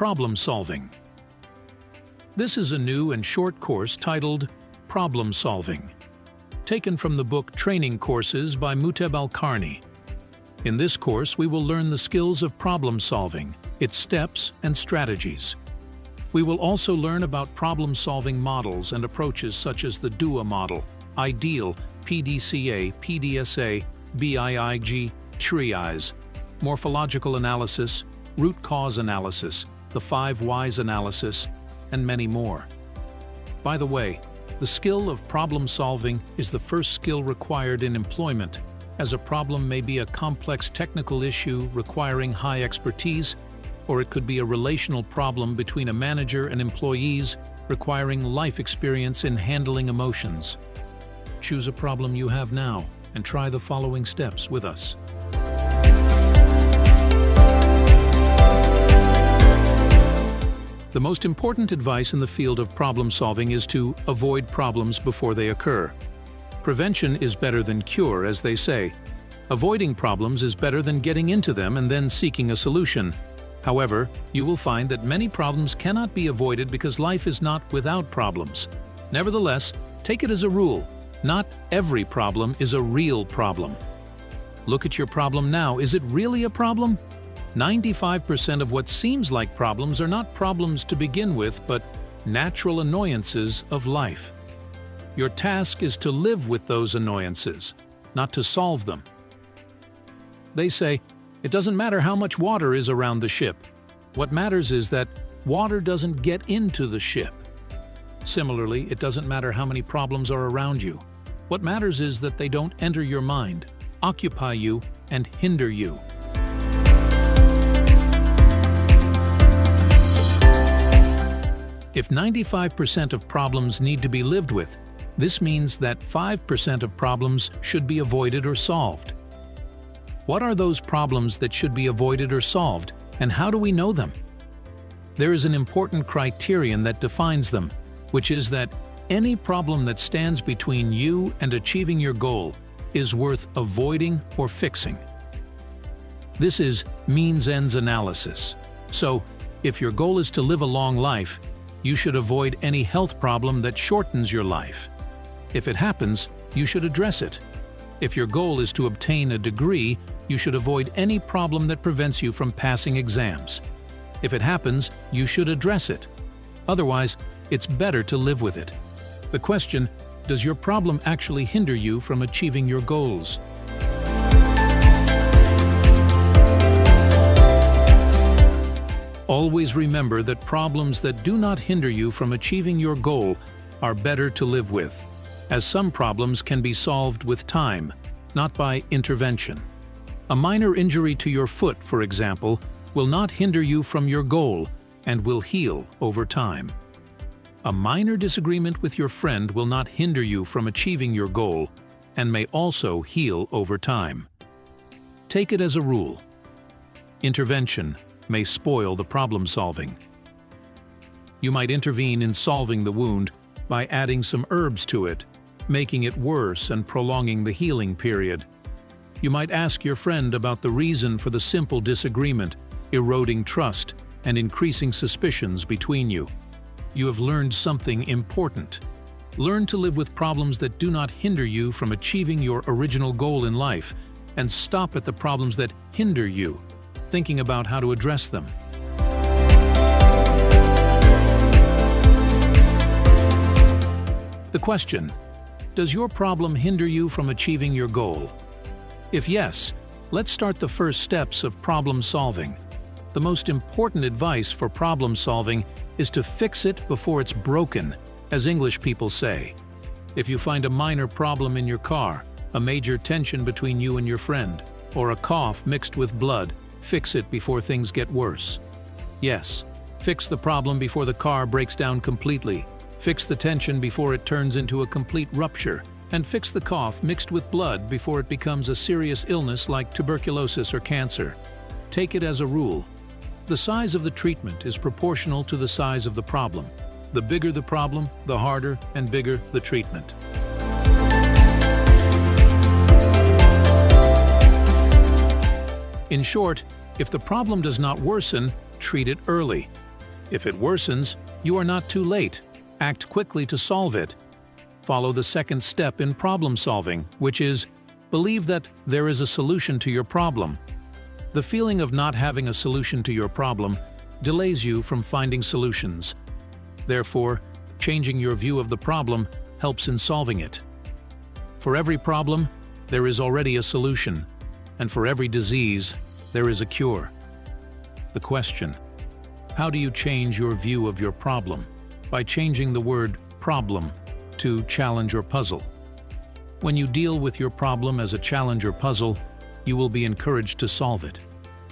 Problem Solving. This is a new and short course titled Problem Solving, taken from the book Training Courses by Muteb Alqarni. In this course, we will learn the skills of problem solving, its steps and strategies. We will also learn about problem-solving models and approaches such as the DUA model, IDEAL, PDCA, PDSA, BIIG, TRIAS, morphological analysis, root cause analysis, the 5 whys analysis, and many more. By the way, the skill of problem solving is the first skill required in employment, as a problem may be a complex technical issue requiring high expertise, or it could be a relational problem between a manager and employees requiring life experience in handling emotions. Choose a problem you have now and try the following steps with us. The most important advice in the field of problem solving is to avoid problems before they occur. Prevention is better than cure, as they say. Avoiding problems is better than getting into them and then seeking a solution. However, you will find that many problems cannot be avoided because life is not without problems. Nevertheless, take it as a rule. Not every problem is a real problem. Look at your problem now. Is it really a problem? 95% of what seems like problems are not problems to begin with, but natural annoyances of life. Your task is to live with those annoyances, not to solve them. They say, it doesn't matter how much water is around the ship. What matters is that water doesn't get into the ship. Similarly, it doesn't matter how many problems are around you. What matters is that they don't enter your mind, occupy you, and hinder you. If 95% of problems need to be lived with, this means that 5% of problems should be avoided or solved. What are those problems that should be avoided or solved, and how do we know them? There is an important criterion that defines them, which is that any problem that stands between you and achieving your goal is worth avoiding or fixing. This is means-ends analysis. So, if your goal is to live a long life, you should avoid any health problem that shortens your life. If it happens, you should address it. If your goal is to obtain a degree, you should avoid any problem that prevents you from passing exams. If it happens, you should address it. Otherwise, it's better to live with it. The question, does your problem actually hinder you from achieving your goals? Always remember that problems that do not hinder you from achieving your goal are better to live with, as some problems can be solved with time, not by intervention. A minor injury to your foot, for example, will not hinder you from your goal and will heal over time. A minor disagreement with your friend will not hinder you from achieving your goal and may also heal over time. Take it as a rule. Intervention may spoil the problem solving. You might intervene in solving the wound by adding some herbs to it, making it worse and prolonging the healing period. You might ask your friend about the reason for the simple disagreement, eroding trust and increasing suspicions between you. You have learned something important. Learn to live with problems that do not hinder you from achieving your original goal in life, and stop at the problems that hinder you, thinking about how to address them. The question, does your problem hinder you from achieving your goal? If yes, let's start the first steps of problem solving. The most important advice for problem solving is to fix it before it's broken, as English people say. If you find a minor problem in your car, a major tension between you and your friend, or a cough mixed with blood, fix it before things get worse. Yes, fix the problem before the car breaks down completely. Fix the tension before it turns into a complete rupture. And fix the cough mixed with blood before it becomes a serious illness like tuberculosis or cancer. Take it as a rule. The size of the treatment is proportional to the size of the problem. The bigger the problem, the harder and bigger the treatment. In short, if the problem does not worsen, treat it early. If it worsens, you are not too late. Act quickly to solve it. Follow the second step in problem solving, which is believe that there is a solution to your problem. The feeling of not having a solution to your problem delays you from finding solutions. Therefore, changing your view of the problem helps in solving it. For every problem, there is already a solution, and for every disease, there is a cure. The question: how do you change your view of your problem? By changing the word problem to challenge or puzzle. When you deal with your problem as a challenge or puzzle, you will be encouraged to solve it,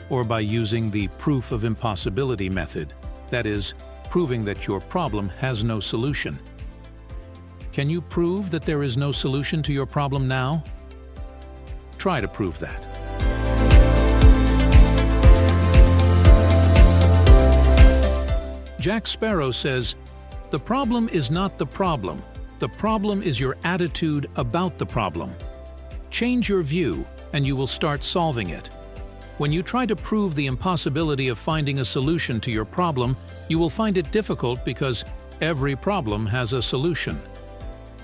or by using the proof of impossibility method, that is, proving that your problem has no solution. Can you prove that there is no solution to your problem now? Try to prove that. Jack Sparrow says, "The problem is not the problem. The problem is your attitude about the problem. Change your view, and you will start solving it. When you try to prove the impossibility of finding a solution to your problem, you will find it difficult because every problem has a solution.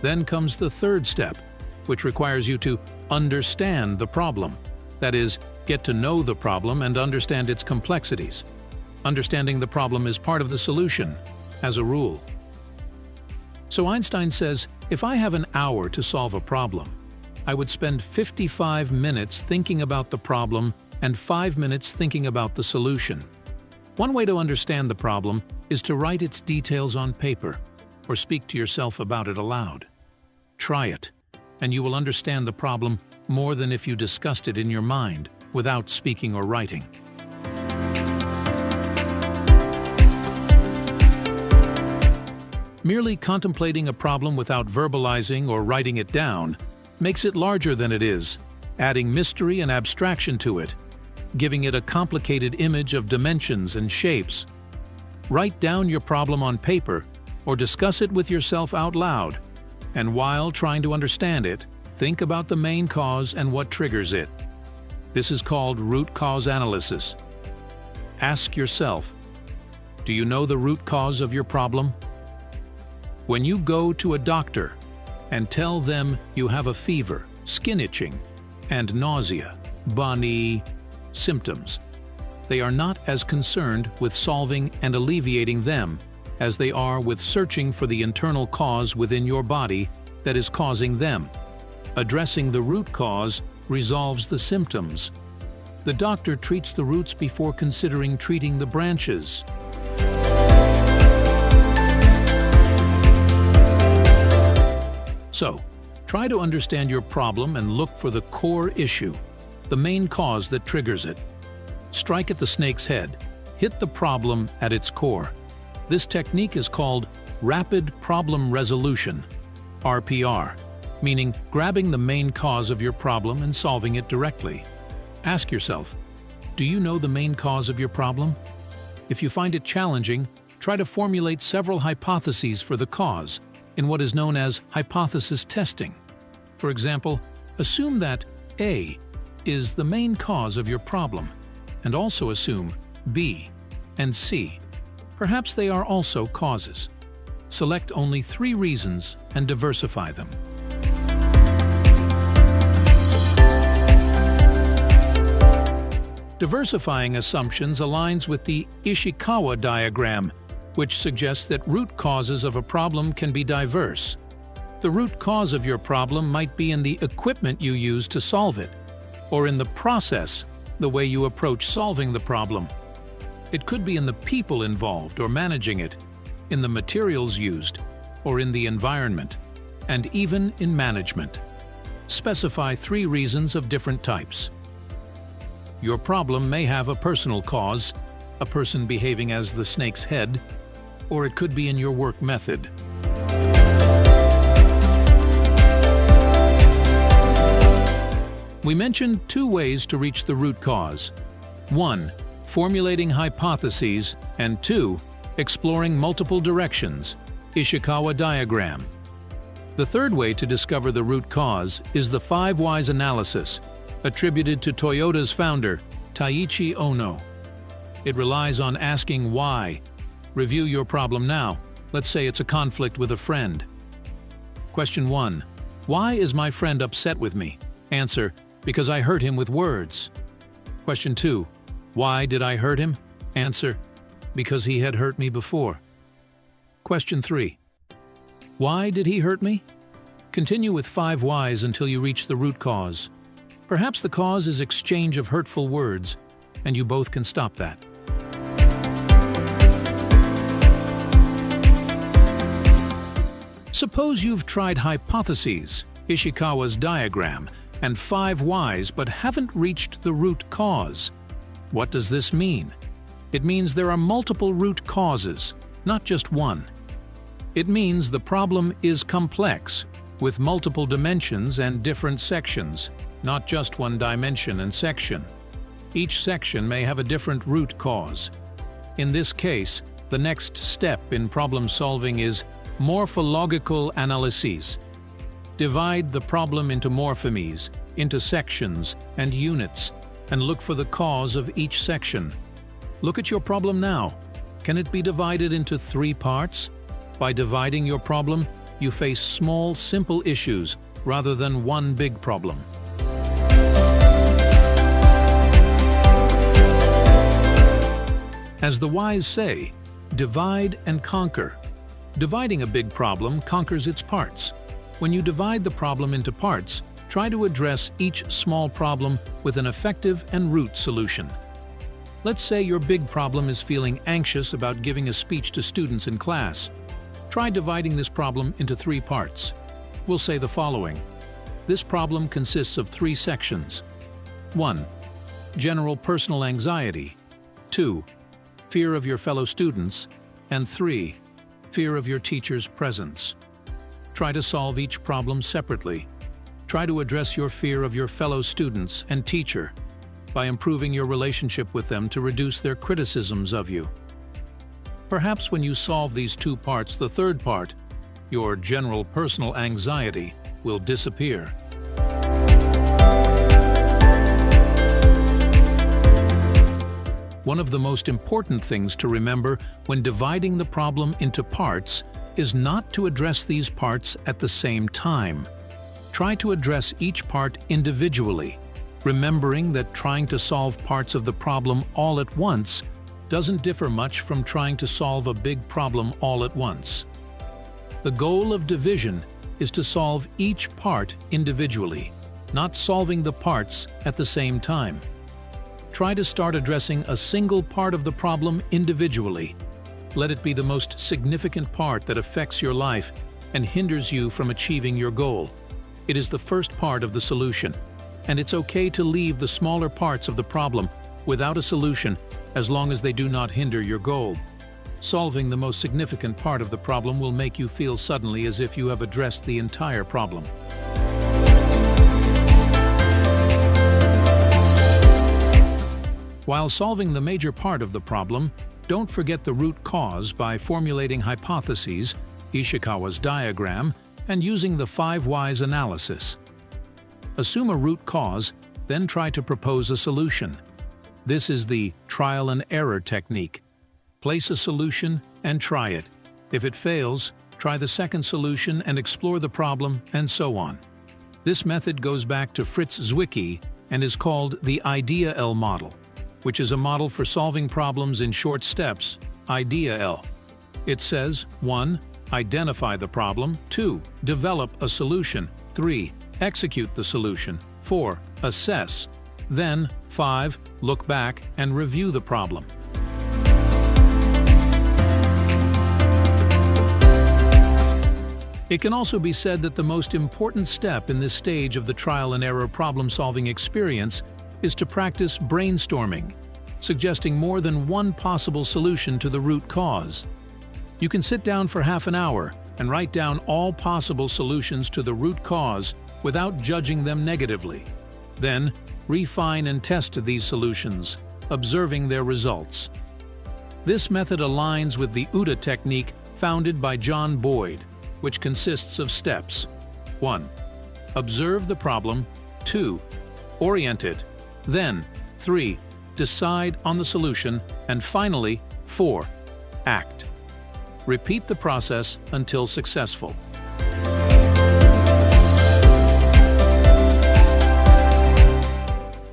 Then comes the third step, which requires you to understand the problem. That is, get to know the problem and understand its complexities. Understanding the problem is part of the solution, as a rule." So Einstein says, if I have an hour to solve a problem, I would spend 55 minutes thinking about the problem and 5 minutes thinking about the solution. One way to understand the problem is to write its details on paper or speak to yourself about it aloud. Try it, and you will understand the problem more than if you discussed it in your mind without speaking or writing. Merely contemplating a problem without verbalizing or writing it down makes it larger than it is, adding mystery and abstraction to it, giving it a complicated image of dimensions and shapes. Write down your problem on paper or discuss it with yourself out loud, and while trying to understand it, think about the main cause and what triggers it. This is called root cause analysis. Ask yourself, do you know the root cause of your problem? When you go to a doctor and tell them you have a fever, skin itching, and nausea, bani symptoms, they are not as concerned with solving and alleviating them as they are with searching for the internal cause within your body that is causing them. Addressing the root cause resolves the symptoms. The doctor treats the roots before considering treating the branches. So, try to understand your problem and look for the core issue, the main cause that triggers it. Strike at the snake's head. Hit the problem at its core. This technique is called Rapid Problem Resolution, RPR, meaning grabbing the main cause of your problem and solving it directly. Ask yourself, do you know the main cause of your problem? If you find it challenging, try to formulate several hypotheses for the cause in what is known as hypothesis testing. For example, assume that A is the main cause of your problem, and also assume B and C. Perhaps they are also causes. Select only 3 reasons and diversify them. Diversifying assumptions aligns with the Ishikawa diagram, which suggests that root causes of a problem can be diverse. The root cause of your problem might be in the equipment you use to solve it, or in the process, the way you approach solving the problem. It could be in the people involved or managing it, in the materials used, or in the environment, and even in management. Specify 3 reasons of different types. Your problem may have a personal cause, a person behaving as the snake's head, or it could be in your work method. We mentioned 2 ways to reach the root cause. 1. Formulating hypotheses, and 2. Exploring multiple directions, Ishikawa diagram. The third way to discover the root cause is the 5 whys analysis, attributed to Toyota's founder, Taiichi Ohno. It relies on asking why. Review your problem now. Let's say it's a conflict with a friend. Question 1. Why is my friend upset with me? Answer: because I hurt him with words. Question 2. Why did I hurt him? Answer: because he had hurt me before. Question 3. Why did he hurt me? Continue with 5 whys until you reach the root cause. Perhaps the cause is exchange of hurtful words, and you both can stop that. Suppose you've tried hypotheses, Ishikawa's diagram, and 5 whys but haven't reached the root cause. What does this mean? It means there are multiple root causes, not just one. It means the problem is complex, with multiple dimensions and different sections, not just one dimension and section. Each section may have a different root cause. In this case, the next step in problem solving is morphological analyses. Divide the problem into morphemes, into sections and units, and look for the cause of each section. Look at your problem now. Can it be divided into 3 parts? By dividing your problem, you face small, simple issues rather than one big problem. As the wise say, divide and conquer. Dividing a big problem conquers its parts. When you divide the problem into parts, try to address each small problem with an effective and root solution. Let's say your big problem is feeling anxious about giving a speech to students in class. Try dividing this problem into 3 parts. We'll say the following. This problem consists of 3 sections. 1. General personal anxiety. 2. Fear of your fellow students. And 3. Fear of your teacher's presence. Try to solve each problem separately. Try to address your fear of your fellow students and teacher by improving your relationship with them to reduce their criticisms of you. Perhaps when you solve these 2 parts, the 3rd part, your general personal anxiety, will disappear. One of the most important things to remember when dividing the problem into parts is not to address these parts at the same time. Try to address each part individually, remembering that trying to solve parts of the problem all at once doesn't differ much from trying to solve a big problem all at once. The goal of division is to solve each part individually, not solving the parts at the same time. Try to start addressing a single part of the problem individually. Let it be the most significant part that affects your life and hinders you from achieving your goal. It is the first part of the solution, and it's okay to leave the smaller parts of the problem without a solution as long as they do not hinder your goal. Solving the most significant part of the problem will make you feel suddenly as if you have addressed the entire problem. While solving the major part of the problem, don't forget the root cause by formulating hypotheses, Ishikawa's diagram, and using the 5 whys analysis. Assume a root cause, then try to propose a solution. This is the trial and error technique. Place a solution and try it. If it fails, try the second solution and explore the problem, and so on. This method goes back to Fritz Zwicky and is called the Idea-L model, which is a model for solving problems in short steps, Idea-L. It says 1. Identify the problem. 2. Develop a solution. 3. Execute the solution. 4. Assess. Then 5. Look back and review the problem. It can also be said that the most important step in this stage of the trial and error problem-solving experience is to practice brainstorming, suggesting more than one possible solution to the root cause. You can sit down for half an hour and write down all possible solutions to the root cause without judging them negatively. Then, refine and test these solutions, observing their results. This method aligns with the OODA technique founded by John Boyd, which consists of steps. 1. Observe the problem. 2. Orient it. Then, 3. Decide on the solution. And finally, 4. act. Repeat the process until successful.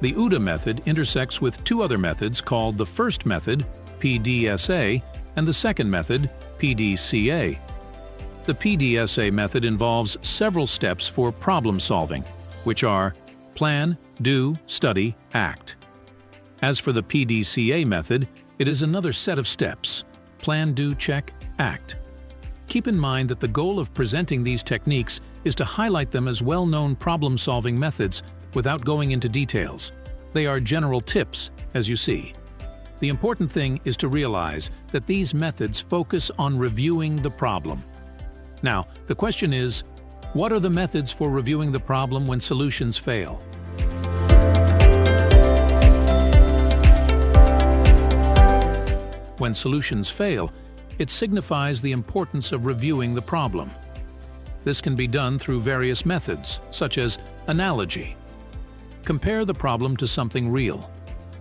The OODA method intersects with two other methods called the first method, PDSA, and the second method, PDCA. The PDSA method involves several steps for problem solving, which are plan, do, study, act. As for the PDCA method, it is another set of steps: plan, do, check, act. Keep in mind that the goal of presenting these techniques is to highlight them as well-known problem-solving methods without going into details. They are general tips, as you see. The important thing is to realize that these methods focus on reviewing the problem. Now, the question is, what are the methods for reviewing the problem when solutions fail? When solutions fail, it signifies the importance of reviewing the problem. This can be done through various methods, such as analogy. Compare the problem to something real.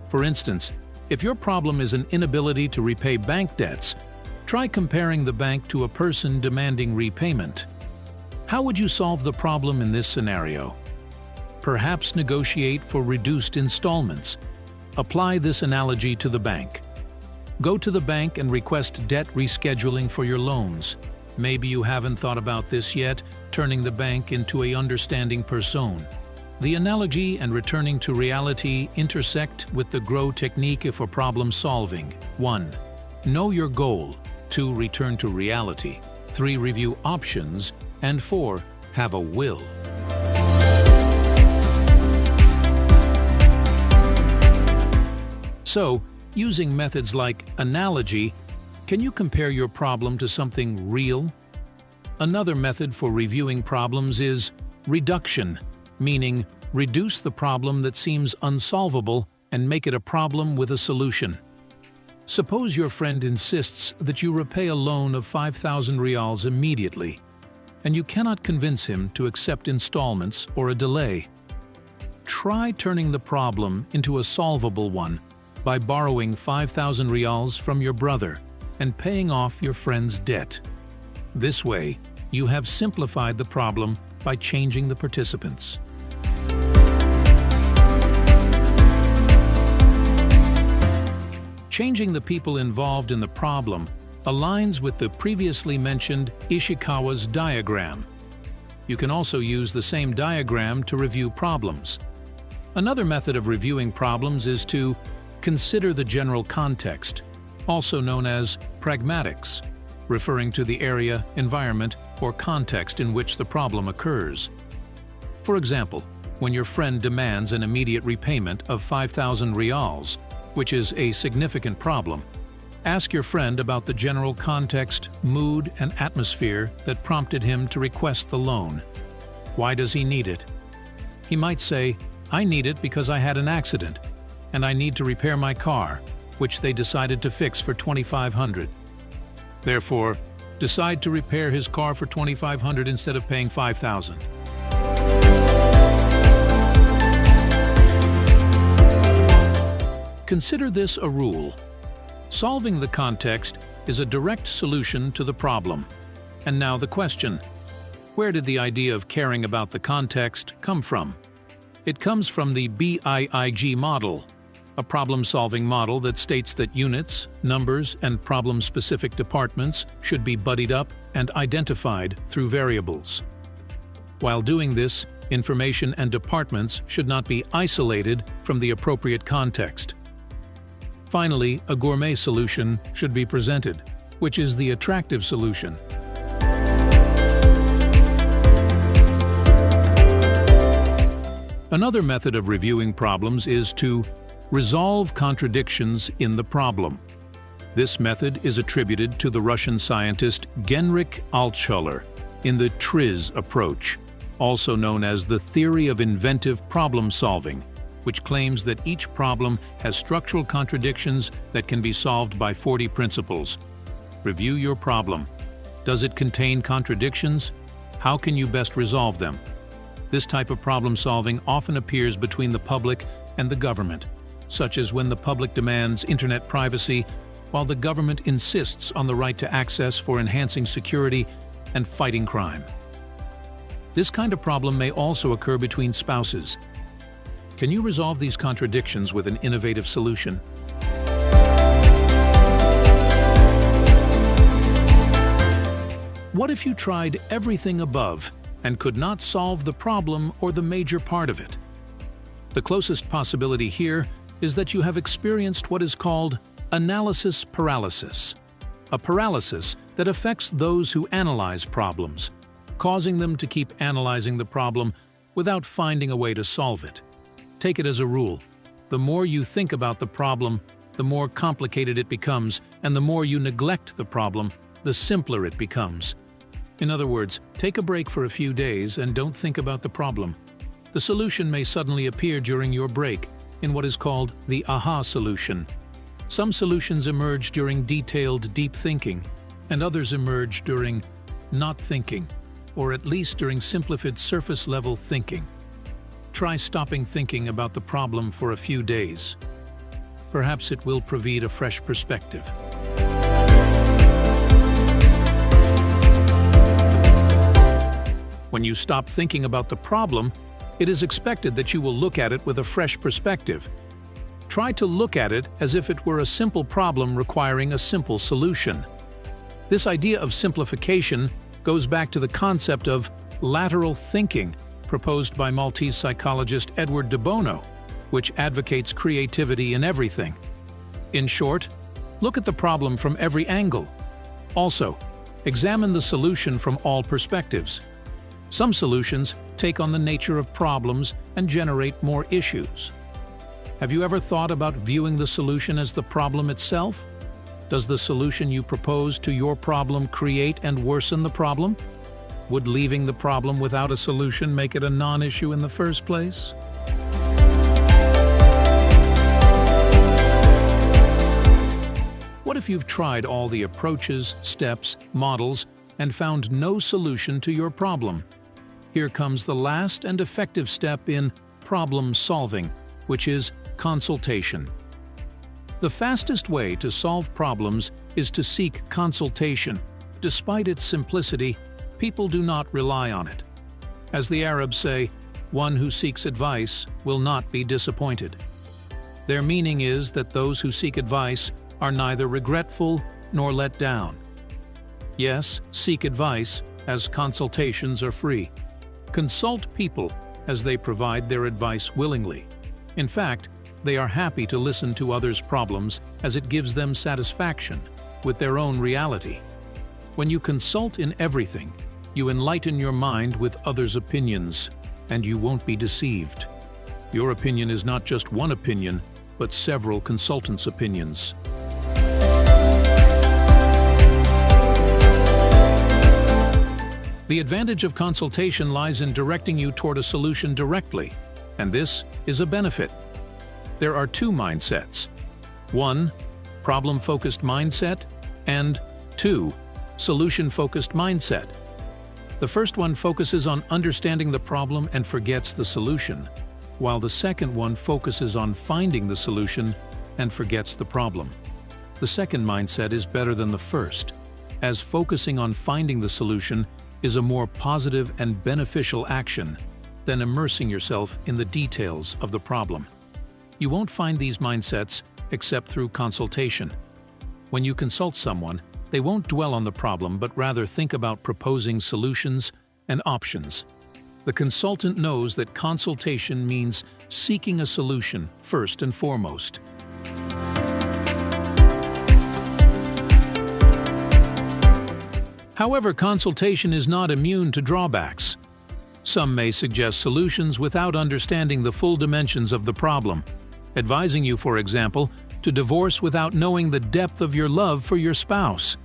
For instance, if your problem is an inability to repay bank debts, try comparing the bank to a person demanding repayment. How would you solve the problem in this scenario? Perhaps negotiate for reduced installments. Apply this analogy to the bank. Go to the bank and request debt rescheduling for your loans. Maybe you haven't thought about this yet, turning the bank into an understanding person. The analogy and returning to reality intersect with the GROW technique for problem solving. 1. Know your goal. 2. Return to reality. 3. Review options. And 4. Have a will. So, using methods like analogy, can you compare your problem to something real? Another method for reviewing problems is reduction, meaning reduce the problem that seems unsolvable and make it a problem with a solution. Suppose your friend insists that you repay a loan of 5,000 riyals immediately, and you cannot convince him to accept installments or a delay. Try turning the problem into a solvable one by borrowing 5,000 riyals from your brother and paying off your friend's debt. This way, you have simplified the problem by changing the participants. Changing the people involved in the problem aligns with the previously mentioned Ishikawa's diagram. You can also use the same diagram to review problems. Another method of reviewing problems is to consider the general context, also known as pragmatics, referring to the area, environment, or context in which the problem occurs. For example, when your friend demands an immediate repayment of 5,000 riyals, which is a significant problem, ask your friend about the general context, mood, and atmosphere that prompted him to request the loan. Why does he need it? He might say, "I need it because I had an accident, and I need to repair my car, which they decided to fix for 2,500. Therefore, decide to repair his car for 2,500 instead of paying 5,000. Consider this a rule. Solving the context is a direct solution to the problem. And now the question: where did the idea of caring about the context come from? It comes from the BIIG model, a problem-solving model that states that units, numbers, and problem-specific departments should be buddied up and identified through variables. While doing this, information and departments should not be isolated from the appropriate context. Finally, a gourmet solution should be presented, which is the attractive solution. Another method of reviewing problems is to resolve contradictions in the problem. This method is attributed to the Russian scientist Genrikh Altshuller in the TRIZ approach, also known as the theory of inventive problem solving, which claims that each problem has structural contradictions that can be solved by 40 principles. Review your problem. Does it contain contradictions? How can you best resolve them? This type of problem solving often appears between the public and the government, such as when the public demands internet privacy while the government insists on the right to access for enhancing security and fighting crime. This kind of problem may also occur between spouses. Can you resolve these contradictions with an innovative solution? What if you tried everything above and could not solve the problem or the major part of it? The closest possibility here is that you have experienced what is called analysis paralysis, a paralysis that affects those who analyze problems, causing them to keep analyzing the problem without finding a way to solve it. Take it as a rule: the more you think about the problem, the more complicated it becomes, and the more you neglect the problem, the simpler it becomes. In other words, take a break for a few days and don't think about the problem. The solution may suddenly appear during your break in what is called the aha solution. Some solutions emerge during detailed, deep thinking, and others emerge during not thinking, or at least during simplified surface-level thinking. Try stopping thinking about the problem for a few days. Perhaps it will provide a fresh perspective. When you stop thinking about the problem, it is expected that you will look at it with a fresh perspective. Try to look at it as if it were a simple problem requiring a simple solution. This idea of simplification goes back to the concept of lateral thinking proposed by Maltese psychologist Edward de Bono, which advocates creativity in everything. In short, look at the problem from every angle. Also, examine the solution from all perspectives. Some solutions take on the nature of problems and generate more issues. Have you ever thought about viewing the solution as the problem itself? Does the solution you propose to your problem create and worsen the problem? Would leaving the problem without a solution make it a non-issue in the first place? What if you've tried all the approaches, steps, models, and found no solution to your problem? Here comes the last and effective step in problem solving, which is consultation. The fastest way to solve problems is to seek consultation. Despite its simplicity, people do not rely on it. As the Arabs say, one who seeks advice will not be disappointed. Their meaning is that those who seek advice are neither regretful nor let down. Yes, seek advice, as consultations are free. Consult people, as they provide their advice willingly. In fact, they are happy to listen to others' problems as it gives them satisfaction with their own reality. When you consult in everything, you enlighten your mind with others' opinions, and you won't be deceived. Your opinion is not just one opinion, but several consultants' opinions. The advantage of consultation lies in directing you toward a solution directly, and this is a benefit. There are two mindsets: 1. Problem-focused mindset, and 2. Solution-focused mindset. The first one focuses on understanding the problem and forgets the solution, while the second one focuses on finding the solution and forgets the problem. The second mindset is better than the first, as focusing on finding the solution is a more positive and beneficial action than immersing yourself in the details of the problem. You won't find these mindsets except through consultation. When you consult someone, they won't dwell on the problem but rather think about proposing solutions and options. The consultant knows that consultation means seeking a solution first and foremost. However, consultation is not immune to drawbacks. Some may suggest solutions without understanding the full dimensions of the problem, advising you, for example, to divorce without knowing the depth of your love for your spouse.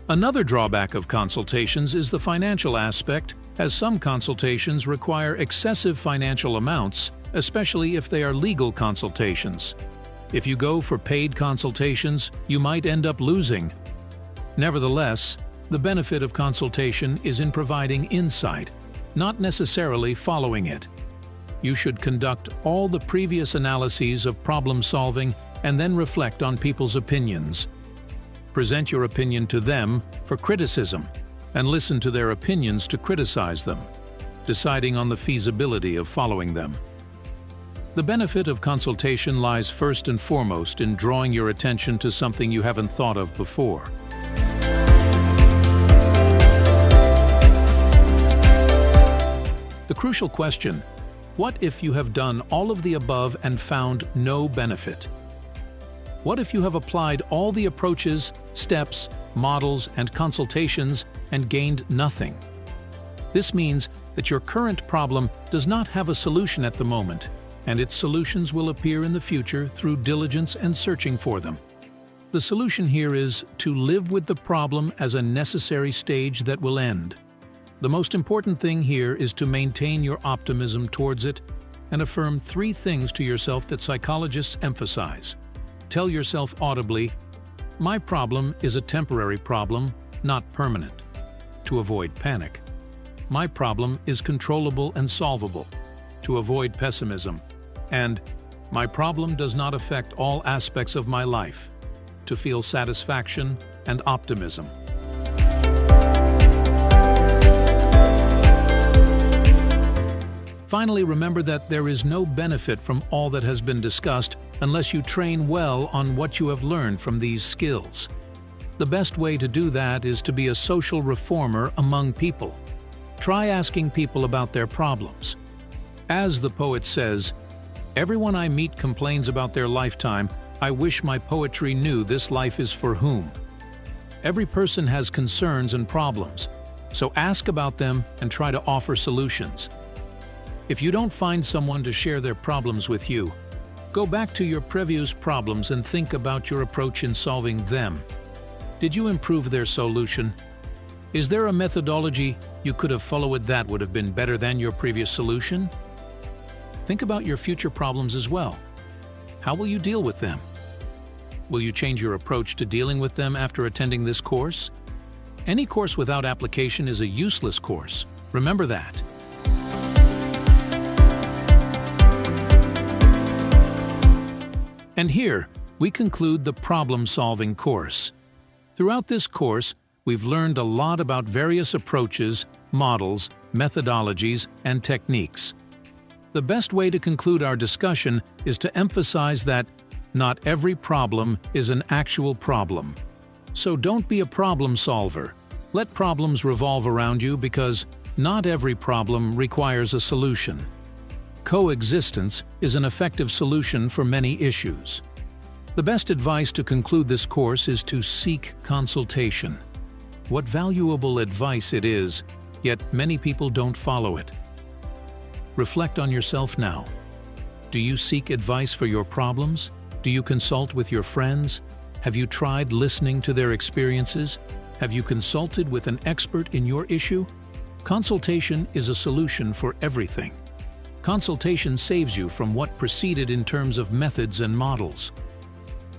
Another drawback of consultations is the financial aspect, as some consultations require excessive financial amounts, especially if they are legal consultations. If you go for paid consultations, you might end up losing. Nevertheless, the benefit of consultation is in providing insight, not necessarily following it. You should conduct all the previous analyses of problem solving and then reflect on people's opinions. Present your opinion to them for criticism, and listen to their opinions to criticize them, deciding on the feasibility of following them. The benefit of consultation lies first and foremost in drawing your attention to something you haven't thought of before. The crucial question: what if you have done all of the above and found no benefit? What if you have applied all the approaches, steps, models, and consultations and gained nothing? This means that your current problem does not have a solution at the moment, and its solutions will appear in the future through diligence and searching for them. The solution here is to live with the problem as a necessary stage that will end. The most important thing here is to maintain your optimism towards it and affirm 3 things to yourself that psychologists emphasize. Tell yourself audibly, "My problem is a temporary problem, not permanent," to avoid panic. "My problem is controllable and solvable," to avoid pessimism. And "My problem does not affect all aspects of my life," to feel satisfaction and optimism. Finally, remember that there is no benefit from all that has been discussed unless you train well on what you have learned from these skills. The best way to do that is to be a social reformer among people. Try asking people about their problems. As the poet says, "Everyone I meet complains about their lifetime. I wish my poetry knew this life is for whom." Every person has concerns and problems, so ask about them and try to offer solutions. If you don't find someone to share their problems with you, go back to your previous problems and think about your approach in solving them. Did you improve their solution? Is there a methodology you could have followed that would have been better than your previous solution? Think about your future problems as well. How will you deal with them? Will you change your approach to dealing with them after attending this course? Any course without application is a useless course. Remember that. And here, we conclude the problem-solving course. Throughout this course, we've learned a lot about various approaches, models, methodologies, and techniques. The best way to conclude our discussion is to emphasize that not every problem is an actual problem. So don't be a problem solver. Let problems revolve around you because not every problem requires a solution. Coexistence is an effective solution for many issues. The best advice to conclude this course is to seek consultation. What valuable advice it is, yet many people don't follow it. Reflect on yourself now. Do you seek advice for your problems? Do you consult with your friends? Have you tried listening to their experiences? Have you consulted with an expert in your issue? Consultation is a solution for everything. Consultation saves you from what preceded in terms of methods and models.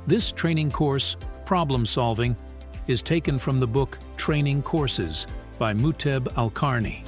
This training course, Problem Solving, is taken from the book Training Courses by Muteb Alqarni.